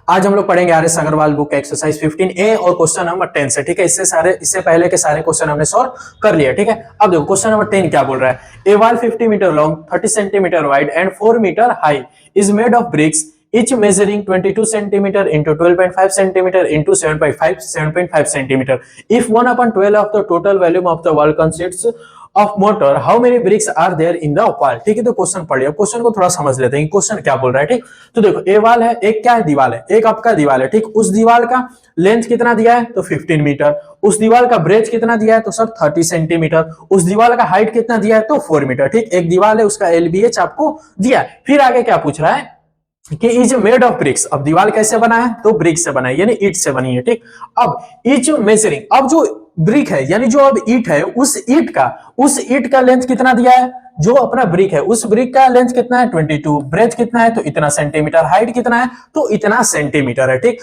आज हम लोग पढ़ेंगे R S Agarwal book exercise 15A और क्वेश्चन नंबर 10 से। ठीक है, इससे पहले के सारे क्वेश्चन हमने सॉल्व कर लिए। ठीक है, अब देखो क्वेश्चन नंबर 10 क्या बोल रहा है। A wall 50 metre long, 30 centimetre wide and 4 metre high is made of bricks each measuring 22 centimeter into 12.5 centimeter into 7.5 centimeter. If 1/12 of the total volume of the wall consists of mortar, how many bricks are there in the wall? ठीक है, तो question पढ़ लिया। Question को थोड़ा समझ लेते हैं क्वेश्चन क्या बोल रहा है। ठीक, तो देखो ए वाल है, एक क्या है दीवार है, एक आपका दीवार है। ठीक, उस दीवार का लेंथ कितना दिया है तो 15 मीटर, उस दीवार का ब्रेथ कितना दिया है तो सर 30 सेंटीमीटर, उस दीवार का हाइट कितना दिया है तो 4 मीटर। ठीक, एक दीवार है, उसका एलबीएच आपको दिया है। फिर आगे क्या पूछ रहा है कि इज मेड ऑफ ब्रिक्स। अब दीवार कैसे बना है तो ब्रिक से बना है, यानी ईट से बनी है। ठीक, अब इच मेजरिंग, अब जो ब्रिक है यानी जो अब ईट है, उस ईट का लेंथ कितना दिया है, जो अपना ब्रिक है उस ब्रिक का लेंथ कितना है 22, ब्रेथ कितना है तो इतना सेंटीमीटर, हाइट कितना है तो इतना सेंटीमीटर है। ठीक,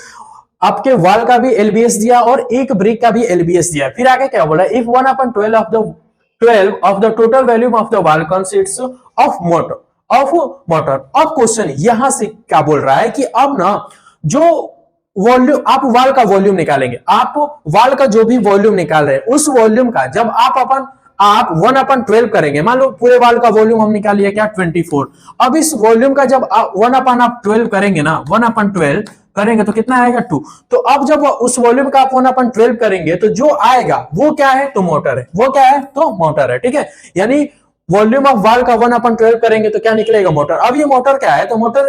आपके वॉल का भी एलबीएस दिया और एक ब्रिक का भी एलबीएस दिया। फिर आगे क्या बोला, if 1/12 of the total volume of the wall consists of mortar अब क्वेश्चन यहां से क्या बोल रहा है कि अब ना जो वॉल्यूम, आप वॉल का वॉल्यूम निकालेंगे, आप वॉल का जो भी वॉल्यूम निकाल रहे हैं उस वॉल्यूम का जब आप 1/12 करेंगे, मान लो पूरे वॉल का वॉल्यूम हम निकाल लिया क्या 24। अब इस वॉल्यूम का जब आप 1/12 करेंगे ना, 1/12 करेंगे तो कितना आएगा 2। तो अब जब उस वॉल्यूम का आप 1/12 करेंगे तो जो आएगा वो क्या है तो मोटर है, वो क्या है तो मोटर है। ठीक है, यानी वॉल्यूम ऑफ वॉल का 1/12 करेंगे तो क्या निकलेगा मोटर। अब ये मोटर क्या है तो मोटर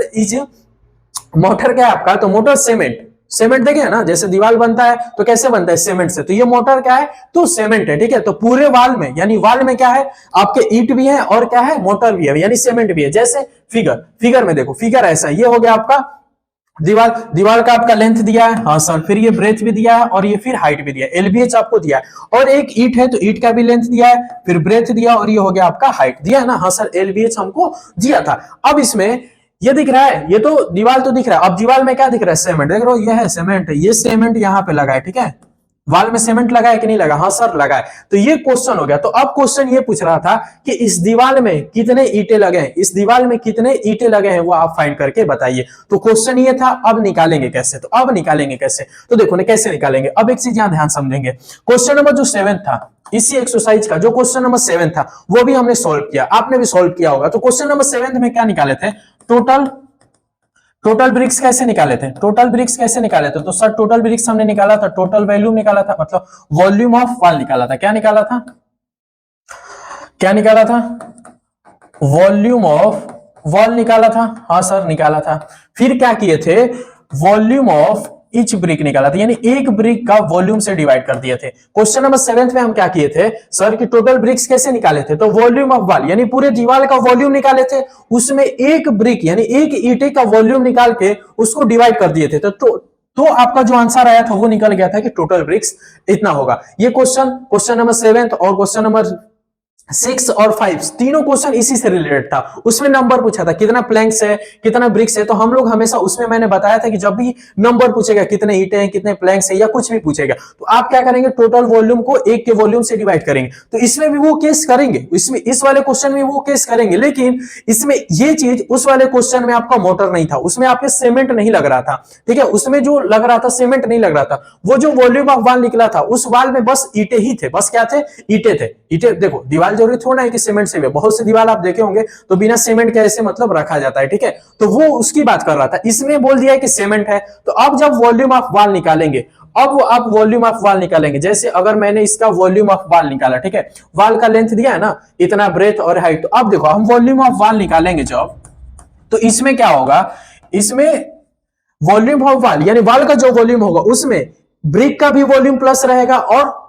क्या है आपका तो मोटर सीमेंट देखे ना, जैसे दीवार बनता है तो कैसे बनता है सीमेंट से, तो ये मोटर क्या है तो सीमेंट है। ठीक है, तो पूरे वाल में यानी वाल में क्या है आपके ईट भी है और क्या है मोटर भी है यानी सीमेंट भी है। जैसे फिगर में देखो, फिगर ऐसा, ये हो गया आपका दीवार का आपका लेंथ दिया है, हाँ सर, फिर ये ब्रेथ भी दिया है और ये फिर हाइट भी दिया है, एलबीएच आपको दिया है, और एक ईट है तो ईट का भी लेंथ दिया है, फिर ब्रेथ दिया और ये हो गया आपका हाइट दिया है ना, हाँ सर, एलबीएच हमको दिया था। अब इसमें ये दिख रहा है, ये तो दीवार तो दिख रहा है, अब दीवार में क्या दिख रहा है सीमेंट, देख रहे हो ये है सीमेंट, ये सीमेंट यहाँ पे लगा है। ठीक है, वाल में सीमेंट लगा है कि नहीं लगा, हाँ सर लगा है। तो ये क्वेश्चन हो गया। तो अब क्वेश्चन ये पूछ रहा था कि इस दीवार में कितने ईंटें लगे हैं, इस दीवार में कितने ईंटें लगे हैं वो आप फाइंड करके बताइए। तो क्वेश्चन ये था, अब निकालेंगे कैसे, तो अब निकालेंगे कैसे, तो देखो ना कैसे निकालेंगे। अब एक चीज यहां ध्यान समझेंगे, क्वेश्चन नंबर जो 7 था इसी एक्सरसाइज का, जो क्वेश्चन नंबर 7 था वो भी हमने सोल्व किया, आपने भी सोल्व किया होगा। तो क्वेश्चन नंबर 7 में क्या निकाले थे, टोटल ब्रिक्स कैसे निकाले थे, तो सर टोटल ब्रिक्स हमने निकाला था, टोटल वॉल्यूम निकाला था, मतलब वॉल्यूम ऑफ वॉल निकाला था। क्या निकाला था वॉल्यूम ऑफ वॉल निकाला था, हाँ सर निकाला था। फिर क्या किए थे, वॉल्यूम ऑफ ईच ब्रिक निकाला था, यानी एक ब्रिक का वॉल्यूम से डिवाइड कर दिए थे। क्वेश्चन नंबर 7 में हम क्या किए थे सर कि टोटल ब्रिक्स कैसे निकाले थे, तो वॉल्यूम ऑफ वॉल यानी पूरे दीवार का वॉल्यूम निकाले थे, उसमें एक ब्रिक यानी एक ईंटे का वॉल्यूम निकाल के उसको डिवाइड कर दिए थे। तो आपका जो आंसर आया था वो निकल गया था कि टोटल ब्रिक्स इतना होगा। ये क्वेश्चन नंबर 7 और क्वेश्चन नंबर 6 और 5 तीनों क्वेश्चन इसी से रिलेटेड था। उसमें नंबर पूछा था कितना प्लैंक्स है कितना ब्रिक्स है, तो हम लोग हमेशा उसमें मैंने बताया था कि जब भी नंबर पूछेगा कितने ईंटें हैं कितने प्लैंक्स है या कुछ भी पूछेगा तो आप क्या करेंगे टोटल वॉल्यूम को एक के वॉल्यूम से डिवाइड करेंगे। तो इसमें भी वो केस करेंगे, इसमें इस वाले क्वेश्चन में वो केस करेंगे, लेकिन इसमें ये चीज उस वाले क्वेश्चन में आपका मोटर नहीं था, उसमें आपके सीमेंट नहीं लग रहा था। ठीक है, उसमें जो लग रहा था सीमेंट नहीं लग रहा था, वो जो वॉल्यूम ऑफ वॉल निकला था उस वॉल में बस ईंटें ही थे, बस क्या थे ईंटें थे। ईंटें देखो दीवार जरूरी थोड़ा है कि सीमेंट से, बहुत सी दीवार आप देखे होंगे तो बिना सीमेंट के ऐसे मतलब रखा जाता है। ठीक है, तो वो उसकी बात कर रहा था, इसमें बोल दिया है कि सीमेंट है। तो अब जब वॉल्यूम ऑफ वॉल निकालेंगे, अब आप वॉल्यूम ऑफ वॉल निकालेंगे, जैसे अगर मैंने इसका वॉल्यूम ऑफ वॉल निकाला, ठीक है, वॉल का लेंथ दिया है ना इतना, ब्रेथ और हाइट, तो अब देखो हम वॉल्यूम ऑफ वॉल निकालेंगे जब, तो इसमें क्या होगा, इसमें वॉल्यूम ऑफ वॉल यानी वॉल का जो वॉल्यूम होगा उसमें ब्रिक का भी वॉल्यूम प्लस रहेगा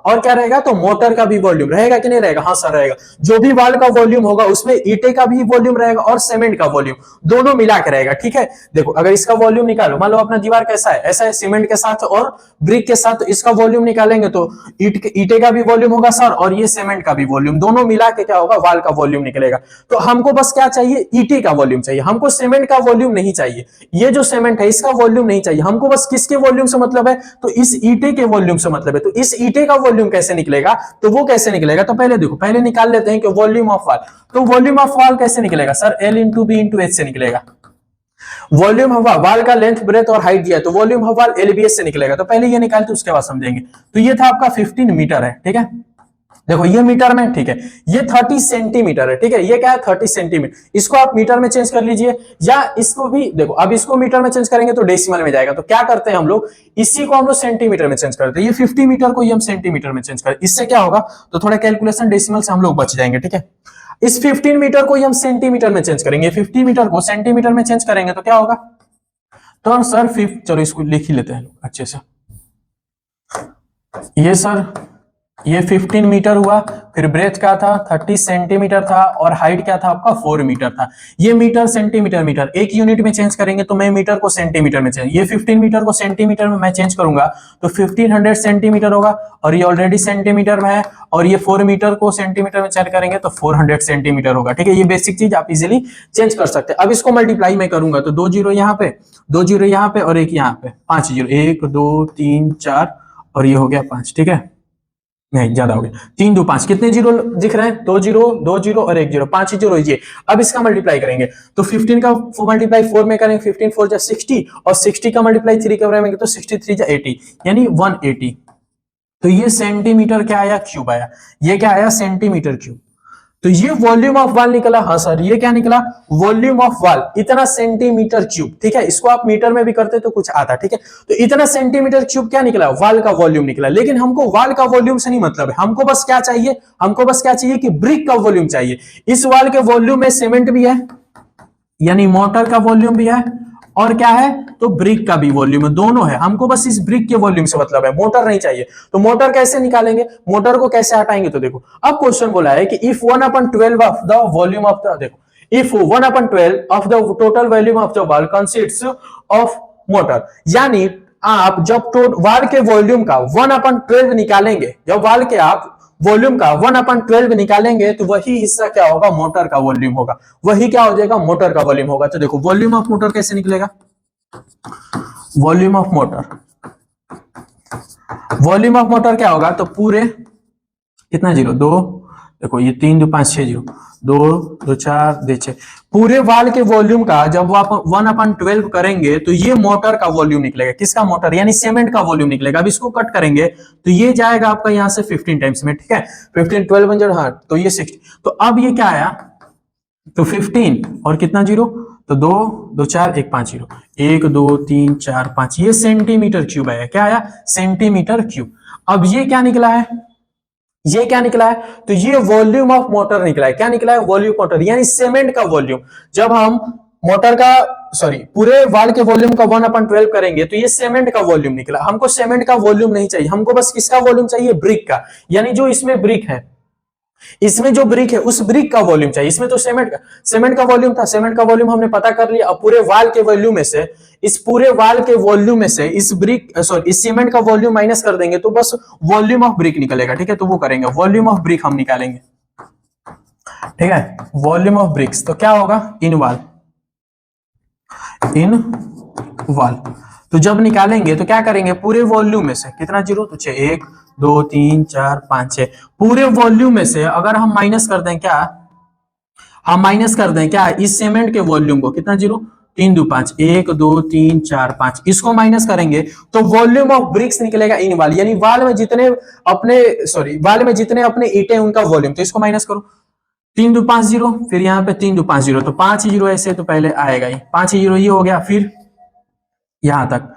और क्या रहेगा तो मोटर का भी वॉल्यूम रहेगा कि नहीं रहेगा, हाँ सर रहेगा। जो भी वॉल का वॉल्यूम होगा उसमें ईंटे का भी वॉल्यूम रहेगा और सीमेंट का वॉल्यूम दोनों मिला के रहेगा। ठीक है, देखो अगर इसका वॉल्यूम निकालो, मान लो अपना दीवार कैसा है, ऐसा है सीमेंट के साथ और ब्रिक के साथ, तो इसका वॉल्यूम निकालेंगे तो ईंटे का भी वॉल्यूम होगा सर और ये सीमेंट का भी वॉल्यूम, दोनों मिला के क्या होगा वॉल का वॉल्यूम निकलेगा। तो हमको बस क्या चाहिए, ईंटे का वॉल्यूम चाहिए, हमको सीमेंट का वॉल्यूम नहीं चाहिए, ये जो सीमेंट है इसका वॉल्यूम नहीं चाहिए हमको, बस किसके वॉल्यूम से मतलब है तो इस ईंटे के वॉल्यूम से मतलब है। तो इस ईंटे का वॉल्यूम कैसे निकलेगा, तो वो कैसे निकलेगा, तो पहले देखो, पहले निकाल लेते हैं कि वॉल्यूम ऑफ वॉल, तो वॉल्यूम ऑफ वॉल कैसे निकलेगा sir, L into B into H से निकलेगा। वॉल्यूम ऑफ वाल का लेंथ ब्रेथ और हाइट दिया है, तो वॉल्यूम ऑफ वाल एलबीएस से निकलेगा, तो पहले ये निकालते उसके बाद समझेंगे। तो ये था आपका 15 मीटर है, ठीक है। देखो ये मीटर में, ठीक है, ये 30 सेंटीमीटर है, ठीक है, ये क्या है 30 सेंटीमीटर, इसको आप मीटर में चेंज कर लीजिए, या इसको भी देखो, अब इसको मीटर में चेंज करेंगे तो डेसिमल में जाएगा, तो क्या करते हैं हम लोग, इसी को हम लोग सेंटीमीटर में चेंज करते हैं, ये 50 मीटर को ये हम सेंटीमीटर में चेंज करें, इससे क्या होगा, तो थोड़ा कैलकुलेशन डेसिमल से हम लोग बच जाएंगे, ठीक है। इस 15 मीटर को हम सेंटीमीटर में चेंज करेंगे, 50 मीटर को सेंटीमीटर में चेंज करेंगे तो क्या होगा, तो सर चलो इसको लिख ही लेते हैं अच्छे से। ये सर ये 15 मीटर हुआ, फिर ब्रेथ क्या था 30 सेंटीमीटर था, और हाइट क्या था आपका 4 मीटर था। ये मीटर सेंटीमीटर मीटर एक यूनिट में चेंज करेंगे तो मैं मीटर को सेंटीमीटर में चेंज, ये 15 मीटर को सेंटीमीटर में मैं चेंज करूंगा तो 1500 सेंटीमीटर होगा, और ये ऑलरेडी सेंटीमीटर में है, और ये 4 मीटर को सेंटीमीटर में चेंज करेंगे तो 400 सेंटीमीटर होगा, ठीक है। ये बेसिक चीज आप इजिली चेंज कर सकते हैं। अब इसको मल्टीप्लाई मैं करूंगा तो 2 जीरो यहाँ पे, 2 जीरो यहाँ पे, और एक यहाँ पे, 5 जीरो, 1 2 3 4 और ये हो गया 5, ठीक है, नहीं ज्यादा हो गया, 3 2 5, कितने जीरो दिख रहे हैं, 2 जीरो, 2 जीरो और 1 जीरो, 5 ही जीरो लीजिए। अब इसका मल्टीप्लाई करेंगे तो 15 का मल्टीप्लाई 4 में करेंगे, 15 4 जा 60, और 60 का मल्टीप्लाई 3 का करेंगे तो 63 जा 80, यानी 180। तो ये सेंटीमीटर क्या आया, क्यूब आया, ये क्या आया, सेंटीमीटर क्यूब। तो ये वॉल्यूम ऑफ वाल निकला, हाँ सर ये क्या निकला, वॉल्यूम ऑफ वाल इतना सेंटीमीटर क्यूब, ठीक है। इसको आप मीटर में भी करते तो कुछ आता, ठीक है। तो इतना सेंटीमीटर क्यूब क्या निकला, वाल का वॉल्यूम निकला। लेकिन हमको वाल का वॉल्यूम से नहीं मतलब है, हमको बस क्या चाहिए, हमको बस क्या चाहिए कि ब्रिक का वॉल्यूम चाहिए। इस वाल के वॉल्यूम में सीमेंट भी है, यानी मोटर का वॉल्यूम भी है, और क्या है, तो ब्रिक का भी वॉल्यूम है, दोनों है। हमको बस इस ब्रिक के वॉल्यूम से मतलब है, मोटर नहीं चाहिए। तो मोटर कैसे निकालेंगे, मोटर को कैसे हटाएंगे, तो देखो अब क्वेश्चन बोला है कि if 1/12 of the volume of the, देखो if 1/12 of the total volume of the wall consists of mortar, यानी आप जब वाल के वॉल्यूम का 1/12 निकालेंगे, जब वाल के आप वॉल्यूम का 1/12 निकालेंगे तो वही हिस्सा क्या होगा, मोटर का वॉल्यूम होगा, वही क्या हो जाएगा, मोटर का वॉल्यूम होगा। तो देखो वॉल्यूम ऑफ मोटर कैसे निकलेगा, volume of motor, volume of motor क्या होगा, तो पूरे कितना जीरो, 2, देखो ये 3 2 5 6 जीरो, 2 2 4 2 6, पूरे वाल के वॉल्यूम का जब आप 1/12 करेंगे तो ये मोटर का वॉल्यूम निकलेगा, किसका, मोटर, यानी सीमेंट का वॉल्यूम निकलेगा। अब इसको कट करेंगे तो ये जाएगा आपका यहां से 15 टाइम्स में, ठीक है, 15 12 बन जाएगा, हाँ तो ये 60, तो अब ये क्या आया, तो 15 और कितना जीरो, तो 2 2 4 1 5 जीरो, 1 2 3 4 5, ये सेंटीमीटर क्यूब आया, क्या आया, सेंटीमीटर क्यूब। अब ये क्या निकला है, ये क्या निकला है, तो ये वॉल्यूम ऑफ मोटर निकला है, क्या निकला है, वॉल्यूम मोटर, यानी सीमेंट का वॉल्यूम। जब हम मोटर का सॉरी पूरे वाल के वॉल्यूम का 1/12 करेंगे तो ये सीमेंट का वॉल्यूम निकला। हमको सीमेंट का वॉल्यूम नहीं चाहिए, हमको बस किसका वॉल्यूम चाहिए, ब्रिक का, यानी जो इसमें ब्रिक है, इसमें जो ब्रिक है उस ब्रिक का वॉल्यूम चाहिए। इसमें तो सीमेंट का वॉल्यूम था, सीमेंट का वॉल्यूम हमने पता कर लिया। अब पूरे वाल के वॉल्यूम में से, इस पूरे वाल के वॉल्यूम में से इस ब्रिक सॉरी इस सीमेंट का वॉल्यूम माइनस कर देंगे तो बस वॉल्यूम ऑफ ब्रिक निकलेगा, ठीक है। तो वो करेंगे, वॉल्यूम ऑफ ब्रिक हम निकालेंगे, ठीक है, वॉल्यूम ऑफ ब्रिक्स। तो क्या होगा, इन वाल, इन वाल। तो जब निकालेंगे तो क्या करेंगे, पूरे वॉल्यूम में से कितना जीरो, तो 6 1 2 3 4 5 6, पूरे वॉल्यूम में से अगर हम माइनस कर दें, क्या हम माइनस कर दें क्या, इस सीमेंट के वॉल्यूम को, कितना जीरो, 3 2 5 1 2 3 4 5, इसको माइनस करेंगे तो वॉल्यूम ऑफ ब्रिक्स निकलेगा इन वाल, यानी वाल में जितने अपने वाल में जितने अपने ईंटें उनका वॉल्यूम। तो इसको माइनस करो, 3 2 5 जीरो, फिर यहाँ पे 3 2 5 जीरो, तो 5 जीरो ऐसे तो पहले आएगा ही, 5 जीरो ये हो गया, फिर यहां तक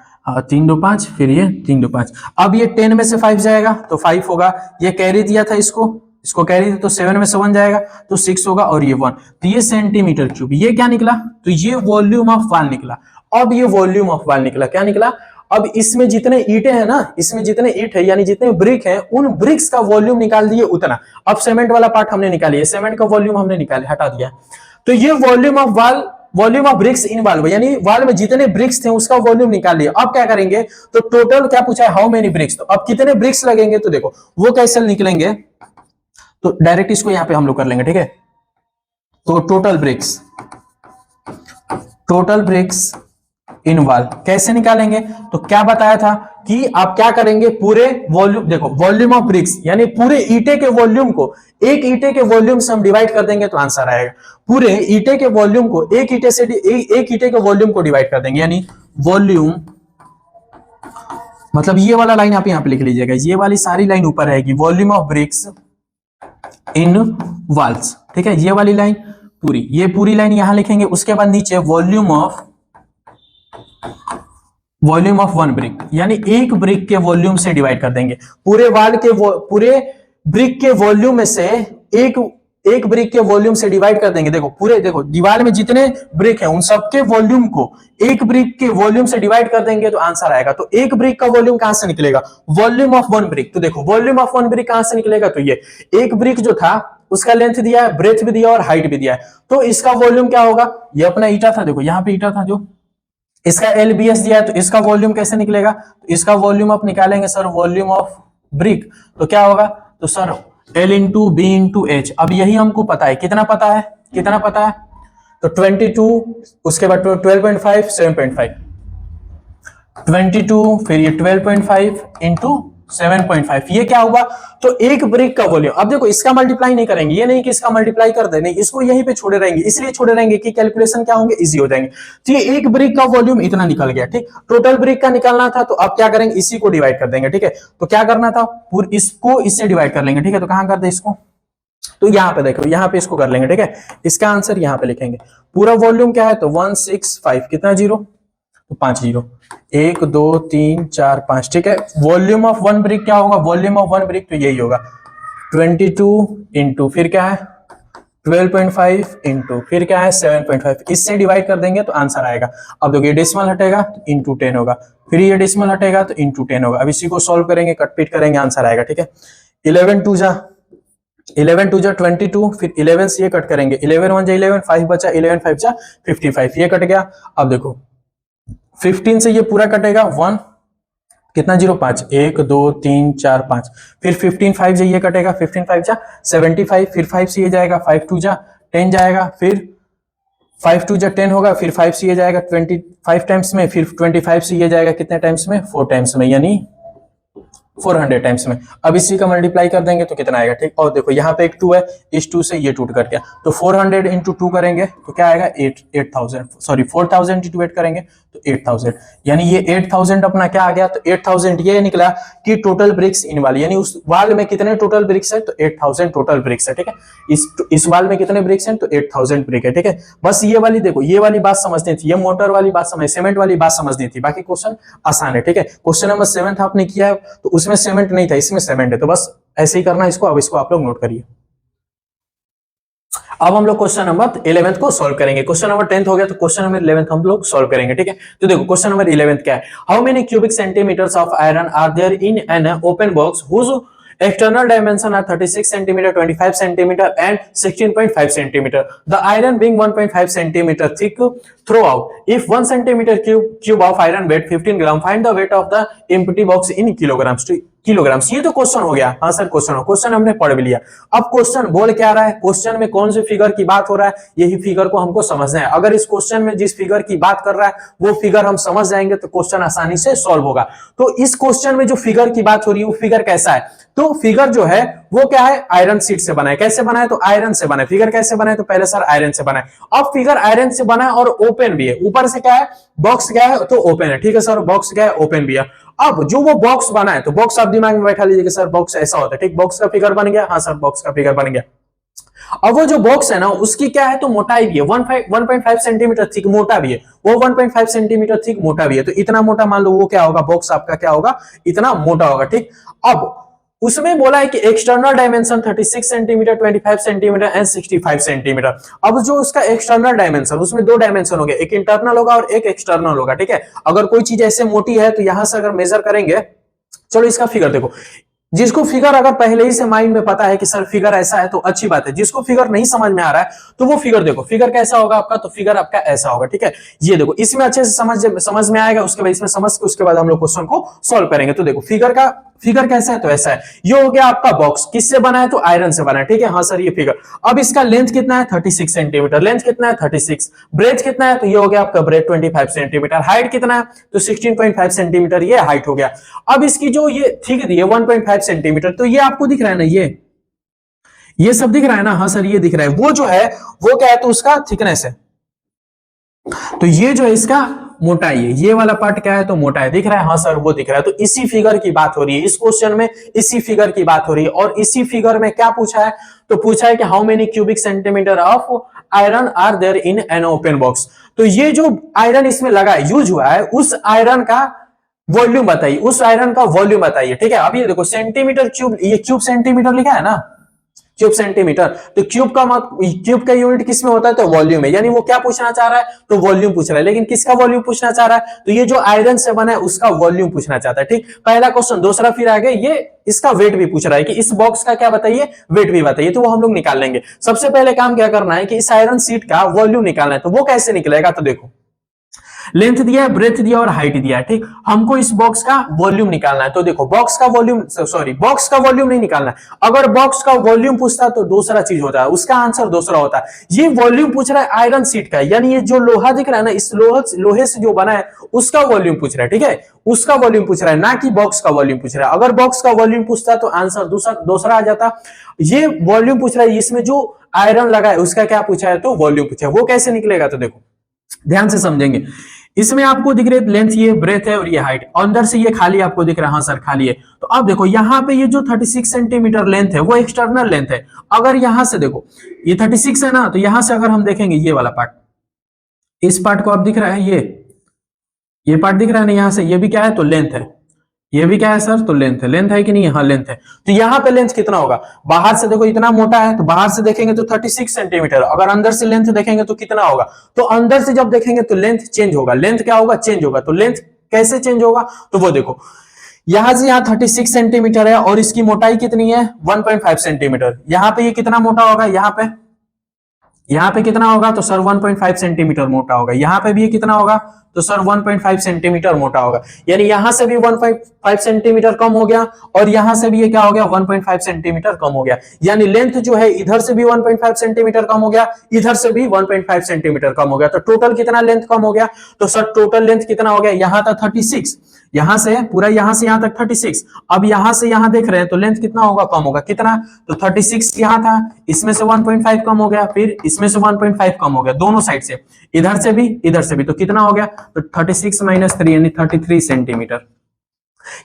3 2 5, फिर ये 3 2 5। अब ये 10 में से 5 जाएगा तो 5 होगा, ये कैरी दिया था, इसको कैरी तो 7 में से 1 जाएगा तो 6 होगा, और ये 1, तो ये सेंटीमीटर क्यूब। ये क्या निकला, तो ये वॉल्यूम ऑफ वाल निकला। अब ये वॉल्यूम ऑफ वाल निकला, क्या निकला, अब इसमें जितने ईंटें हैं ना, इसमें जितने ईंट है यानी जितने ब्रिक हैं, उन ब्रिक्स का वॉल्यूम निकाल दिए उतना। अब सीमेंट वाला पार्ट हमने निकाल लिया, सीमेंट का वॉल्यूम हमने निकाले, हटा दिया। तो ये वॉल्यूम ऑफ वाल, वॉल्यूम ऑफ ब्रिक्स इन वाल, यानी वाल में जितने ब्रिक्स थे उसका वॉल्यूम निकाल लिया। अब क्या करेंगे, तो टोटल क्या पूछा है, हाउ मेनी ब्रिक्स, तो अब कितने ब्रिक्स लगेंगे, तो देखो वो कैसे निकलेंगे, तो डायरेक्ट इसको यहां पे हम लोग कर लेंगे, ठीक है। तो टोटल ब्रिक्स इन वॉल कैसे निकालेंगे? तो क्या बताया था कि आप क्या करेंगे, पूरे वॉल्यूम, देखो वॉल्यूम ऑफ ब्रिक्स यानी पूरे ईंटे के वॉल्यूम को एक ईंटे के वॉल्यूम से हम डिवाइड कर देंगे तो आंसर आएगा। पूरे ईंटे के वॉल्यूम को एक ईंटे से एक ईंटे के वॉल्यूम को डिवाइड कर देंगे, यानी वॉल्यूम, मतलब ये वाला लाइन आप यहां पे लिख लीजिएगा, ये वाली सारी लाइन ऊपर रहेगी, volume of BRICS in walls, ठीक है, ये वाली लाइन पूरी, ये पूरी लाइन यहां लिखेंगे। उसके बाद नीचे वॉल्यूम ऑफ वन ब्रिक, यानी एक ब्रिक के वॉल्यूम से डिवाइड कर देंगे। पूरे वाल के पूरे ब्रिक के वॉल्यूम में से एक ब्रिक के वॉल्यूम से डिवाइड कर देंगे। देखो पूरे, देखो दीवार में जितने ब्रिक है उन सबके वॉल्यूम को एक ब्रिक के वॉल्यूम से डिवाइड कर देंगे तो आंसर आएगा। तो एक ब्रिक का वॉल्यूम कहां से निकलेगा? Volume of one brick. तो देखो वॉल्यूम ऑफ वन ब्रिक कहां से निकलेगा? तो ये एक ब्रिक जो था उसका लेंथ दिया है, ब्रेथ भी दिया और हाइट भी दिया है, तो इसका वॉल्यूम क्या होगा? ये अपना ईटा था, देखो यहाँ पे ईटा था, जो इसका एलबीएस दिया है, तो इसका वॉल्यूम कैसे निकलेगा? तो इसका वॉल्यूम आप निकालेंगे सर, वॉल्यूम ऑफ ब्रिक, तो क्या होगा? तो sir L into B into H. अब यही हमको पता है, कितना पता है, कितना पता है? तो 22, उसके बाद 12.5, 7.5, 22, फिर ये 12.5 इंटू 7.5, ये क्या होगा? तो एक ब्रिक का वॉल्यूम। अब देखो इसका मल्टीप्लाई नहीं करेंगे, ये नहीं कि इसका मल्टीप्लाई कर दे, नहीं, इसको यहीं पे छोड़े रहेंगे, इसलिए छोड़े रहेंगे कि कैलकुलेशन क्या होंगे, इजी हो जाएंगे। तो ये एक ब्रिक का वॉल्यूम इतना निकल गया, ठीक। टोटल ब्रिक का निकालना था, तो अब क्या करेंगे, इसी को डिवाइड कर देंगे, ठीक है। तो क्या करना था, इसको इससे डिवाइड कर लेंगे, ठीक है। तो कहां कर दे इसको? तो यहाँ पे देखो, यहाँ पे इसको कर लेंगे, ठीक है। इसका आंसर यहाँ पे लिखेंगे। पूरा वॉल्यूम क्या है? तो 165, कितना जीरो? तो 5 जीरो, 1 2 3 4 5, ठीक है। वॉल्यूम ऑफ वन ब्रिक क्या होगा? वॉल्यूम ऑफ वन ब्रिक तो यही होगा 22 इंटू फिर क्या है 12.5 इंटू फिर क्या है 7.5, इससे डिवाइड कर देंगे तो आंसर आएगा। अब देखिए डेसिमल हटेगा तो इंटू 10 होगा, फिर ये डेसिमल हटेगा तो इंटू 10 होगा। अब इसी को सॉल्व करेंगे, कटपीट करेंगे, आंसर आएगा, ठीक है। 11 टू जा 22, फिर 11 से ये कट करेंगे, 11 1 जा 11, 5 बचा, 11 5 जा 55, ये कट गया। अब देखो 15 से ये पूरा कटेगा, 1 कितना जीरो 5, 1 2 3 4 5, फिर 15 5 से ये कटेगा, 15 5 जा 75, फिर 5 से ये जाएगा, 5 2 जा 10 जाएगा, फिर 5 2 जा 10 होगा, फिर 5 से ये जाएगा 25 टाइम्स में, फिर 25 से ये जाएगा कितने टाइम्स में? 4 टाइम्स में, यानी 400 टाइम्स में। अब इसी का मल्टीप्लाई कर देंगे तो कितना आएगा, ठीक। और देखो यहाँ पे एक 2 है, इस 2 से ये टूट कर गया, तो 400 इंटू 2 करेंगे तो क्या आएगा 8000, सॉरी 4000 इंटू 8 करेंगे तो 8000, यानी ये 8000 अपना क्या आ गया? तो 8000 ये निकला कि टोटल ब्रिक्स इन वाल, यानी उस वाल में कितने टोटल ब्रिक्स है? तो 8000 टोटल ब्रिक्स है, ठीक है। इस वाल में कितने ब्रिक्स हैं? तो 8000 ब्रिक है, ठीक है। बस ये वाली देखो, ये वाली बात समझनी थी, ये मोटर वाली बात समझ, सीमेंट वाली बात समझनी थी, बाकी क्वेश्चन आसान है, ठीक है। क्वेश्चन नंबर 7 आपने किया है तो उसमें सीमेंट नहीं था, इसमें सीमेंट है, तो बस ऐसे ही करना इसको। अब इसको आप लोग नोट करिए। अब हम लोग क्वेश्चन नंबर 11 को सॉल्व करेंगे। क्वेश्चन नंबर 10 हो गया, तो क्वेश्चन नंबर 11 हम लोग सॉल्व करेंगे, ठीक है। तो देखो क्वेश्चन नंबर 11 क्या है? How many cubic centimetres of iron are there in an open box whose external dimension are 36 cm, 25 cm and 16.5 cm. The iron being 1.5 cm thick throughout. If 1 cm cube of iron weight 15 gram, find the weight of the empty box in kilograms. Kilograms, ये तो question हो गया। हाँ sir question हमने पढ़ भी लिया। अब क्वेश्चन बोल क्या रहा है, क्वेश्चन में कौन से फिगर की बात हो रहा है, यही फिगर को हमको समझना है। अगर इस क्वेश्चन में जिस फिगर की बात कर रहा है वो फिगर हम समझ जाएंगे तो क्वेश्चन आसानी से सॉल्व होगा। तो इस क्वेश्चन में जो फिगर की बात हो रही है वो फिगर कैसा है? तो फिगर जो है वो क्या है? आयरन शीट से बना है। कैसे बना है? तो आयरन से बना है। फिगर कैसे बना है? तो पहले सर आयरन से बना है। अब फिगर आयरन से बना है और ओपन भी है। ऊपर से क्या है? बॉक्स क्या है? तो ओपन है, ठीक है सर। बॉक्स क्या है? ओपन भी है। अब जो वो बॉक्स बना है, तो बॉक्स आप दिमाग में बैठा लीजिए कि सर बॉक्स ऐसा होता है, ठीक। बॉक्स का फिगर बन गया, हाँ सर बॉक्स का फिगर बन गया। अब वो जो बॉक्स है ना उसकी क्या है? तो मोटाई भी है, 1.5 सेंटीमीटर थिक मोटा भी है, वो 1.5 सेंटीमीटर थिक मोटा भी है। तो इतना मोटा मान लो वो क्या होगा? बॉक्स आपका क्या होगा? इतना मोटा होगा, ठीक। अब उसमें बोला है कि external dimension 36 centimetre, 25 centimetre and 65 centimetre. अब जो उसका एक्सटर्नल डायमेंशन, उसमें 2 डायमेंशन हो गए, एक इंटरनल होगा और एक एक्सटर्नल होगा, ठीक है। अगर कोई चीज ऐसे मोटी है तो यहां से अगर मेजर करेंगे, चलो इसका फिगर देखो, जिसको फिगर अगर पहले ही से माइंड में पता है कि सर फिगर ऐसा है तो अच्छी बात है। जिसको फिगर नहीं समझ में आ रहा है तो वो फिगर देखो, फिगर कैसा होगा आपका? तो फिगर आपका ऐसा होगा, ठीक है। ये देखो इसमें अच्छे से समझ में आएगा, उसके बाद इसमें समझ के उसके बाद हम लोग क्वेश्चन को सॉल्व करेंगे। तो देखो फिगर कैसा है तो ऐसा है। ये हो गया आपका बॉक्स, किससे बना है तो आयरन से बना है, ठीक है। हाँ सर ये फिगर। अब इसका लेंथ कितना है 36 सेंटीमीटर, लेंथ कितना है 36, ब्रेथ कितना है तो ये हो गया आपका ब्रेथ 25 सेंटीमीटर, हाइट कितना है तो 16.5 सेंटीमीटर ये हाइट हो गया। अब इसकी जो ये थिक दी है 1.5 सेंटीमीटर, तो ये आपको दिख रहा है ना, ये सब दिख रहा है ना, हाँ सर ये दिख रहा है। वो जो है वो क्या है तो उसका थिकनेस है, तो ये जो है इसका मोटाई है, ये वाला पार्ट क्या है तो मोटा है, दिख रहा है, हाँ सर वो दिख रहा है। तो इसी फिगर की बात हो रही है इस क्वेश्चन में, इसी फिगर की बात हो रही है। और इसी फिगर में क्या पूछा है तो पूछा है कि how many cubic centimetre of iron are there in an open box. तो ये जो आयरन इसमें लगा है, यूज हुआ है, उस आयरन का वॉल्यूम बताइए, उस आयरन का वॉल्यूम बताइए, ठीक है। अब ये देखो सेंटीमीटर क्यूब, ये क्यूब सेंटीमीटर लिखा है ना, क्यूब सेंटीमीटर, तो क्यूब का यूनिट किस में होता है तो वॉल्यूम है, यानी वो क्या पूछना चाह रहा है तो वॉल्यूम पूछ रहा है। लेकिन किसका वॉल्यूम पूछना चाह रहा है तो ये जो आयरन से बना है उसका वॉल्यूम पूछना चाहता है, ठीक। पहला क्वेश्चन। दूसरा फिर आगे ये इसका वेट भी पूछ रहा है कि इस बॉक्स का क्या बताइए, वेट भी बताइए, तो वो हम लोग निकाल लेंगे। सबसे पहले काम क्या करना है कि इस आयरन सीट का वॉल्यूम निकालना है। तो वो कैसे निकलेगा तो देखो, लेंथ दिया है, ब्रेथ दिया और हाइट दिया है, ठीक। हमको इस बॉक्स का वॉल्यूम निकालना है। तो देखो बॉक्स का वॉल्यूम, सॉरी बॉक्स का वॉल्यूम नहीं निकालना है। अगर बॉक्स का वॉल्यूम पूछता तो दूसरा चीज होता है, उसका आंसर दूसरा होता है। ये वॉल्यूम पूछ रहा है आयरन सीट का, यानी ये जो लोहा दिख रहा है ना, इस लोहे से जो बना है उसका वॉल्यूम पूछ रहा है, ठीक है, उसका वॉल्यूम पूछ रहा है, ना कि बॉक्स का वॉल्यूम पूछ रहा है। अगर बॉक्स का वॉल्यूम पूछता तो आंसर दूसरा आ जाता। ये वॉल्यूम पूछ रहा है, इसमें जो आयरन लगा है उसका क्या पूछा है तो वॉल्यूम पूछा है। वो कैसे निकलेगा तो देखो ध्यान से समझेंगे। इसमें आपको दिख रही है लेंथ, ये ब्रेथ है और ये हाइट, अंदर से ये खाली आपको दिख रहा है, हाँ सर खाली है। तो अब देखो यहाँ पे ये जो 36 सेंटीमीटर लेंथ है वो एक्सटर्नल लेंथ है। अगर यहां से देखो ये 36 है ना, तो यहां से अगर हम देखेंगे ये वाला पार्ट, इस पार्ट को आप दिख रहा है, ये पार्ट दिख रहा है ना, यहां से ये भी क्या है तो लेंथ है, ये भी क्या है सर तो लेंथ है। लेंथ है कि नहीं, हाँ लेंथ है। तो यहाँ पे लेंथ कितना होगा, बाहर से देखो इतना मोटा है तो बाहर से देखेंगे तो 36 सेंटीमीटर, अगर अंदर से लेंथ देखेंगे तो कितना होगा, तो अंदर से जब देखेंगे तो लेंथ चेंज होगा। लेंथ क्या होगा, चेंज होगा। तो लेंथ कैसे चेंज होगा तो वो देखो, यहां से यहाँ 36 सेंटीमीटर है और इसकी मोटाई कितनी है 1.5 सेंटीमीटर। यहाँ पे ये कितना मोटा होगा, यहाँ पे कितना होगा तो सर 1.5 सेंटीमीटर मोटा होगा। यहाँ पे भी ये कितना होगा तो सर 1.5 सेंटीमीटर मोटा होगा। यानी यहां से भी 1.5 सेंटीमीटर कम हो गया और यहां से भी ये क्या हो गया 1.5 सेंटीमीटर कम हो गया। यानी लेंथ जो है इधर से भी 1.5 सेंटीमीटर कम हो गया, इधर से भी 1.5 सेंटीमीटर कम हो गया। तो टोटल कितना लेंथ कम हो गया तो सर टोटल लेंथ कितना हो गया, यहां तक 36, यहां से पूरा यहां से यहां तक 36। अब यहां से यहां देख रहे हैं तो लेंथ कितना होगा, कम होगा। कितना तो 36 यहां था, इसमें से 1.5 कम हो गया, फिर इसमें से 1.5 कम हो गया, दोनों साइड से, इधर से भी इधर से भी। तो कितना हो गया तो 36 माइनस 3 यानी 33 सेंटीमीटर।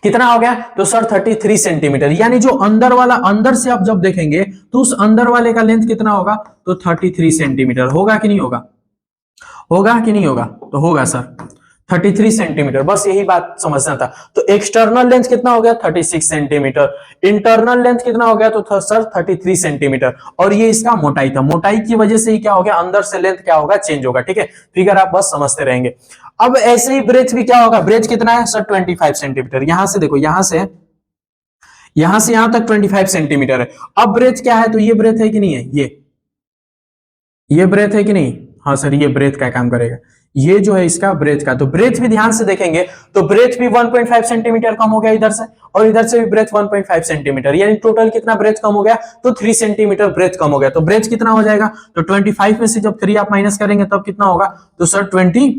कितना हो गया तो सर 33 सेंटीमीटर। यानी जो अंदर वाला, अंदर से आप जब देखेंगे तो उस अंदर वाले का लेंथ कितना होगा तो 33 सेंटीमीटर। होगा कि नहीं होगा, होगा कि नहीं होगा तो होगा सर 33 सेंटीमीटर। बस यही बात समझना था। तो एक्सटर्नल लेंथ कितना हो गया 36 सेंटीमीटर, इंटरनल लेंथ कितना हो गया तो सर 33 सेंटीमीटर। और ये इसका मोटाई था, मोटाई की वजह से ही क्या हो गया, अंदर से लेंथ क्या होगा चेंज होगा, ठीक है। फिगर आप बस समझते रहेंगे। अब ऐसे ही ब्रेथ भी क्या होगा, ब्रेथ कितना है सर 25 सेंटीमीटर। यहां से देखो, यहां से यहां तक 25 सेंटीमीटर है। अब ब्रेथ क्या है तो ये ब्रेथ है कि नहीं है, ये ब्रेथ है कि नहीं, हाँ सर ये ब्रेथ का काम करेगा। ये जो है इसका ब्रेथ का, तो ब्रेथ भी ध्यान से देखेंगे तो ब्रेथ भी 1.5 सेंटीमीटर कम हो गया इधर से, और इधर से भी ब्रेथ 1.5 सेंटीमीटर। यानी टोटल कितना ब्रेथ कम हो गया तो 3 सेंटीमीटर ब्रेथ कम हो गया। तो ब्रेथ कितना हो जाएगा तो 25 में से जब 3 आप माइनस करेंगे तब कितना होगा तो सर 22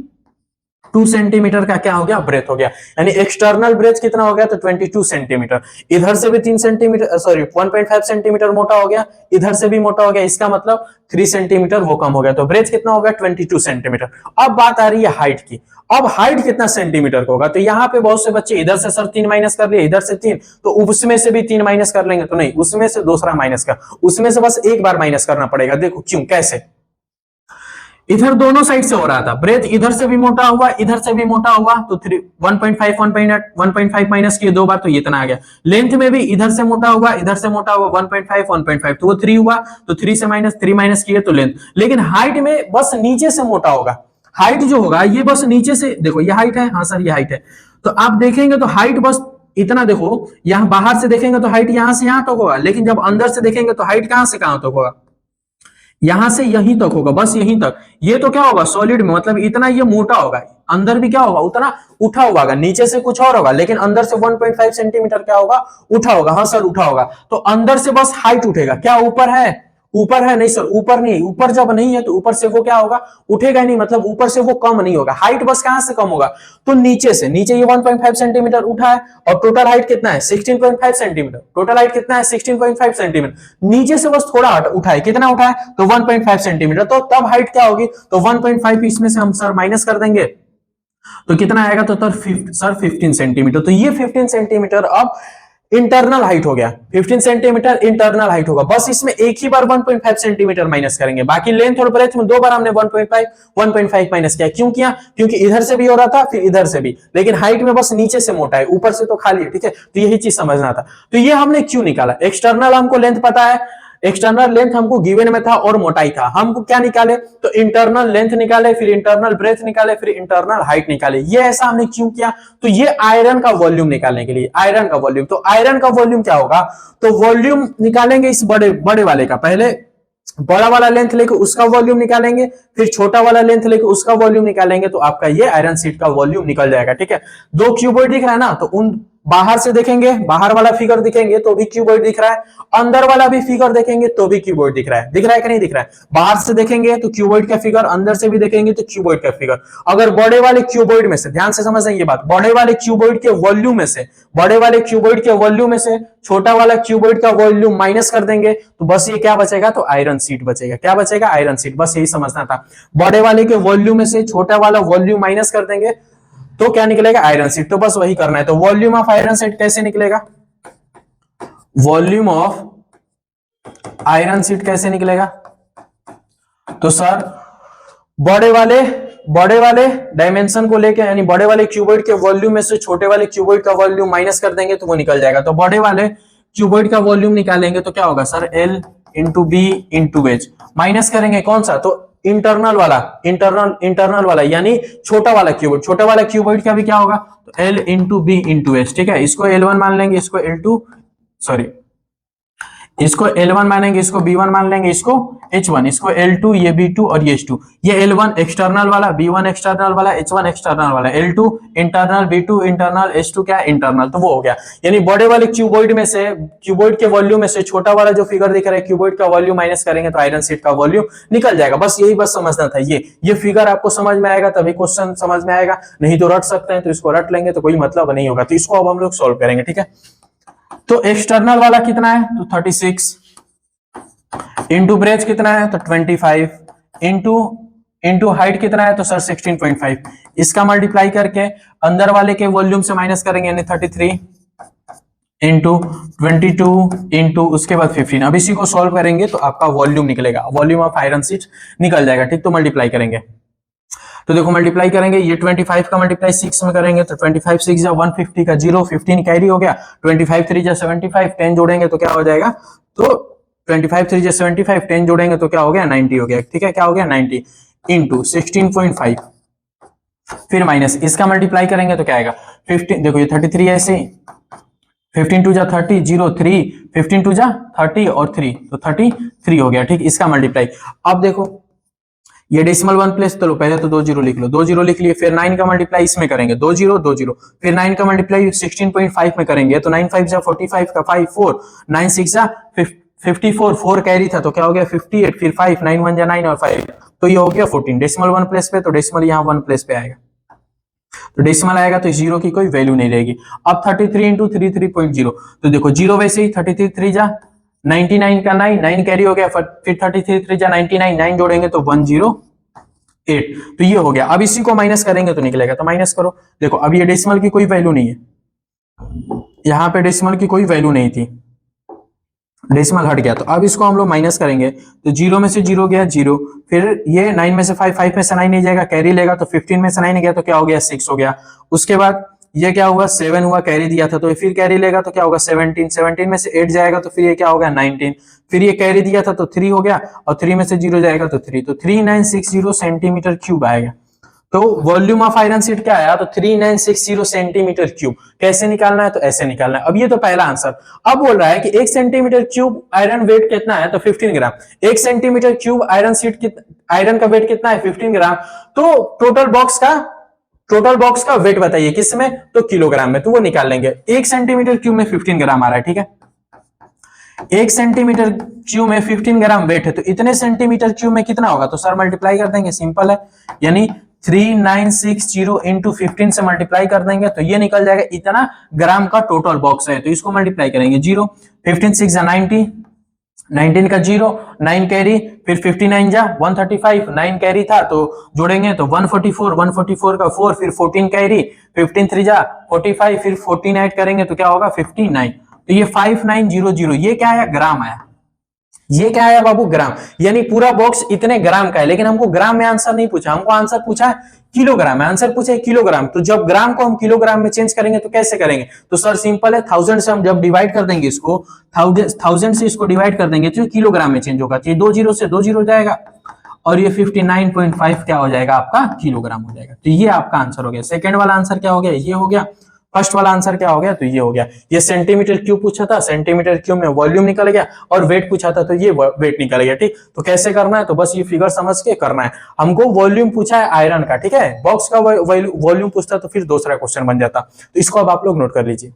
सेंटीमीटर का क्या हो गया ब्रेथ हो गया। यानी एक्सटर्नल ब्रेथ कितना हो गया तो 22 सेंटीमीटर। इधर से भी 3 सेंटीमीटर, सॉरी 1.5 सेंटीमीटर मोटा हो गया, इधर से भी मोटा हो गया, इसका मतलब 3 सेंटीमीटर वो कम हो गया। तो ब्रेथ कितना हो गया 22 सेंटीमीटर। अब बात आ रही है हाइट की। अब हाइट कितना सेंटीमीटर का होगा, तो यहाँ पे बहुत से बच्चे इधर से सर 3 माइनस कर लिए, इधर से 3, तो उसमें से भी 3 माइनस कर लेंगे, तो नहीं, उसमें से दूसरा माइनस कर, उसमें से बस एक बार माइनस करना पड़ेगा। देखो क्यों, कैसे, इधर दोनों साइड से हो रहा था, ब्रेथ इधर से भी मोटा हुआ इधर से भी मोटा हुआ, तो 1.5 माइनस किए 2 बार तो ये इतना आ गया। लेंथ में भी इधर से मोटा हुआ इधर से मोटा हुआ 1.5 तो वो 3 हुआ, तो 3 से -3 माइनस किए तो लेंथ। लेकिन हाइट में बस नीचे से मोटा होगा, हाइट जो होगा ये बस नीचे से, देखो ये हाइट है, हाँ सर ये हाइट है, तो आप देखेंगे तो हाइट बस इतना, देखो यहां बाहर से देखेंगे तो हाइट यहां से यहां तक होगा, लेकिन जब अंदर से देखेंगे तो हाइट कहां से कहां तक होगा, यहां से यहीं तक होगा, बस यहीं तक। ये तो क्या होगा सॉलिड में, मतलब इतना ये मोटा होगा, अंदर भी क्या होगा उतना उठा हुआ होगा, नीचे से कुछ और होगा लेकिन अंदर से 1.5 सेंटीमीटर क्या होगा उठा होगा। हाँ सर उठा होगा, तो अंदर से बस हाइट उठेगा, क्या ऊपर है, ऊपर है नहीं सर, ऊपर नहीं, ऊपर जब नहीं है तो ऊपर से वो क्या होगा उठेगा नहीं, मतलब ऊपर से वो कम नहीं होगा, हाइट बस कहां से कम होगा, तो नीचे से। नीचे ये 1.5 सेंटीमीटर उठा है और टोटल हाइट कितना है 16.5 सेंटीमीटर, टोटल हाइट कितना है 16.5 सेंटीमीटर, नीचे से बस थोड़ा उठा है, कितना उठा है तो 1.5 सेंटीमीटर, तो तब हाइट क्या होगी, तो 1.5 इसमें से हम सर माइनस कर देंगे तो कितना आएगा, तो सर 15 सेंटीमीटर। तो ये 15 सेंटीमीटर अब इंटरनल हाइट हो गया, 15 सेंटीमीटर इंटरनल हाइट होगा, बस इसमें एक ही बार 1.5 सेंटीमीटर माइनस करेंगे, बाकी लेंथ और ब्रेथ में दो बार हमने 1.5 माइनस किया। क्यों किया, क्योंकि इधर से भी हो रहा था फिर इधर से भी, लेकिन हाइट में बस नीचे से मोटा है, ऊपर से तो खाली है, ठीक है, तो यही चीज समझना था। तो ये हमने क्यों निकाला, एक्सटर्नल हमको लेंथ पता है, एक्सटर्नल लेंथ हमको गिवन में था और मोटाई था, हमको क्या निकाले, तो इंटरनल लेंथ निकाले, फिर इंटरनल ब्रेथ निकाले, फिर इंटरनल हाइट निकाले। ये ऐसा हमने क्यों किया, तो ये आयरन का वॉल्यूम निकालने के लिए, आयरन का वॉल्यूम। तो आयरन का वॉल्यूम क्या होगा, तो वॉल्यूम निकालेंगे इस बड़े बड़े वाले का, पहले बड़ा वाला लेंथ लेके उसका वॉल्यूम निकालेंगे, फिर छोटा वाला लेंथ लेके उसका वॉल्यूम निकालेंगे, तो आपका ये आयरन सीट का वॉल्यूम निकल जाएगा। ठीक है, दो क्यूबॉइड दिख रहा है ना, तो उन बाहर से देखेंगे, बाहर वाला फिगर दिखेंगे तो भी क्यूबॉइड दिख रहा है, अंदर वाला भी फिगर देखेंगे तो भी क्यूबॉइड दिख रहा है, दिख रहा है कि नहीं दिख रहा है, बाहर से देखेंगे तो क्यूबॉइड का फिगर, अंदर से भी देखेंगे तो क्यूबॉइड का फिगर। अगर बड़े वाले क्यूबॉइड में से, ध्यान से समझ ये बात, बड़े वाले क्यूबॉइड के वॉल्यूम में से, बड़े वाले क्यूबॉइड के वॉल्यूम में से छोटा वाला क्यूबॉइड का वॉल्यूम माइनस कर देंगे तो बस ये क्या बचेगा, तो आयरन सीट बचेगा। क्या बचेगा, आयरन सीट, बस यही समझना था। बड़े वाले के वॉल्यूम में से छोटा वाला वॉल्यूम माइनस कर देंगे तो क्या निकलेगा, आयरन सीट, तो बस वही करना है। तो वॉल्यूम ऑफ आयरन सीट कैसे निकलेगा, वॉल्यूम ऑफ आयरन सीट कैसे निकलेगा, तो सर बड़े वाले डायमेंशन को लेके, यानी बड़े वाले क्यूबॉइड के वॉल्यूम में से छोटे वाले क्यूबॉइड का वॉल्यूम माइनस कर देंगे तो वो निकल जाएगा। तो बड़े वाले क्यूबॉइड का वॉल्यूम निकालेंगे तो क्या होगा sir, L into B into H, minus करेंगे कौन सा, तो इंटरनल वाला यानी छोटा वाला क्यूबॉइड, छोटा वाला क्यूबॉइड का भी क्या होगा, तो L into B into H. ठीक है, इसको L1 मान लेंगे, इसको L2 सॉरी इसको L1 मानेंगे, इसको B1 मान लेंगे, इसको H1, इसको L2, ये B2 और ये H2, ये L1 एक्सटर्नल वाला, B1 एक्सटर्नल वाला, H1 एक्सटर्नल वाला, L2 internal, B2 internal, H2 क्या इंटरनल, तो वो हो गया। यानी बड़े वाले क्यूबॉइड में से, क्यूबॉइड के वॉल्यूम में से छोटा वाला जो फिगर दिख रहा है क्यूबॉइड का वॉल्यूम माइनस करेंगे तो आयरन सीट का वॉल्यूम निकल जाएगा। बस यही बस समझना था। ये फिगर आपको समझ में आएगा तभी क्वेश्चन समझ में आएगा, नहीं तो रट सकते हैं, तो इसको रट लेंगे तो कोई मतलब नहीं होगा। तो इसको अब हम लोग सोल्व करेंगे। ठीक है, तो एक्सटर्नल वाला कितना है, तो 36 इंटू ब्रेथ कितना है, तो 25 इंटू हाइट कितना है, तो सर 16.5, इसका मल्टीप्लाई करके अंदर वाले के वॉल्यूम से माइनस करेंगे, यानी 33 इंटू 22 इंटू उसके बाद 15। अब इसी को सॉल्व करेंगे तो आपका वॉल्यूम निकलेगा, वॉल्यूम ऑफ आयरन सीट निकल जाएगा। ठीक, तो मल्टीप्लाई करेंगे, तो देखो मल्टीप्लाई करेंगे, ये 25 का मल्टीप्लाई 6 में करेंगे तो 25 6 जा 150 का 0, 15 कैरी हो गया, 25 3 जा 75, 10 जोड़ेंगे तो क्या हो जाएगा, तो 25 3 जा 75, 10 जोड़ेंगे तो क्या हो गया, 90 हो गया। ठीक है, क्या हो गया 90 इंटू 16.5, फिर माइनस, इसका मल्टीप्लाई करेंगे तो क्या आएगा 15, देखो ये 33 ऐसे, 15 2 जा 30, 0 3, 15 2 जा 30 और 3, तो 33 हो गया। ठीक, इसका मल्टीप्लाई। अब देखो ये डेसिमल 1 प्लेस, तो लो पहले तो 2 जीरो लिख लो, 2 जीरो लिख लिए, फिर 9 का मल्टीप्लाई इसमें करेंगे, 2 जीरो 2 जीरो, फिर 9 का मल्टीप्लाई 16.5 में करेंगे तो 9 5 जा 45 का 5 4, 9 6 जा 54, 4 कैरी था तो क्या हो गया 58, फिर 5, 9 1 जा 9 और 5, तो ये हो गया 14। डेसिमल 1 प्लेस पे, तो डेसिमल यहाँ 1 प्लेस पे आएगा, तो डेसिमल आएगा तो जीरो की कोई वैल्यू नहीं रहेगी। अब 33 इंटू 33.0, तो देखो जीरो वैसे ही 33 3 जा 99 का 9, 9 कैरी हो गया, फिर 33 3 जा 99, 9 जोड़ेंगे तो 108, तो ये हो गया। अब इसी को माइनस करेंगे तो निकलेगा, तो माइनस करो, देखो अब ये डेसिमल की कोई वैल्यू नहीं है, यहाँ पे डेसिमल की कोई वैल्यू नहीं थी, डेसिमल हट गया, तो अब इसको हम लोग माइनस करेंगे तो 0 में से 0 गया 0, फिर ये 9 में से 5, 5 में से 9 नहीं जाएगा, कैरी लेगा तो 15 में से 9 गया तो क्या हो गया 6 हो गया। उसके बाद ये क्या हुआ 7 हुआ, कैरी दिया था तो फिर कैरी लेगा तो क्या होगा 17, 17 में से 8 जाएगा तो फिर ये क्या होगा 19, फिर ये कैरी दिया था तो 3 हो गया, और 3 में से 0 जाएगा तो 3, तो 3960 सेंटीमीटर क्यूब आएगा। तो वॉल्यूम ऑफ आयरन सीट क्या आया, तो 3960 सेंटीमीटर क्यूब। कैसे निकालना है, तो ऐसे निकालना है। अब ये तो पहला आंसर। अब बोल रहा है कि 1 सेंटीमीटर क्यूब आयरन वेट कितना है, तो 15 ग्राम। 1 centimetre cube iron seat iron का वेट कितना है 15 ग्राम। तो टोटल बॉक्स का टोटल बॉक्स का वेट बताइए किसमें, तो किलोग्राम में, तो वो निकाल लेंगे। 1 सेंटीमीटर क्यूब में 15 ग्राम आ रहा है, ठीक है। 1 सेंटीमीटर क्यूब में 15 ग्राम वेट है, तो इतने सेंटीमीटर क्यूब में कितना होगा, तो सर मल्टीप्लाई कर देंगे, सिंपल है, यानी 3960 इंटू 15 से मल्टीप्लाई कर देंगे तो ये निकल जाएगा इतना ग्राम का टोटल बॉक्स है, तो इसको मल्टीप्लाई करेंगे, 0 15 6 90, 19 का 0, 9 कैरी, फिर 59 जा 135, 9 कैरी था तो जोड़ेंगे तो 144, 144 का 4, फिर 14 कैरी, 15 3 जा 45, फिर 14 ऐड करेंगे तो क्या होगा 59, तो ये 5900, ये क्या आया, ग्राम आया। ये क्या आया बाबू, ग्राम, यानी पूरा बॉक्स इतने ग्राम का है, लेकिन हमको ग्राम में आंसर नहीं पूछा, हमको आंसर पूछा है किलोग्राम में, आंसर पूछे किलोग्राम। तो जब ग्राम को हम किलोग्राम में चेंज करेंगे तो कैसे करेंगे, तो सर सिंपल है, 1000 से हम जब डिवाइड कर देंगे इसको, 1000 से इसको डिवाइड कर देंगे तो किलोग्राम में चेंज होगा, तो ये 2 जीरो से 2 जीरो जाएगा और ये 59.5 क्या हो जाएगा आपका, किलोग्राम हो जाएगा। तो ये आपका आंसर हो गया। सेकंड वाला आंसर क्या हो गया, ये हो गया। फर्स्ट वाला आंसर क्या हो गया, तो ये हो गया। ये सेंटीमीटर क्यूब पूछा था, सेंटीमीटर क्यूब में वॉल्यूम निकल गया, और वेट पूछा था तो ये वेट निकल गया, ठीक। तो कैसे करना है, तो बस ये फिगर समझ के करना है। हमको वॉल्यूम पूछा है आयरन का, ठीक है, बॉक्स का वॉल्यूम पूछता तो फिर दूसरा क्वेश्चन बन जाता। तो इसको अब आप लोग नोट कर लीजिए।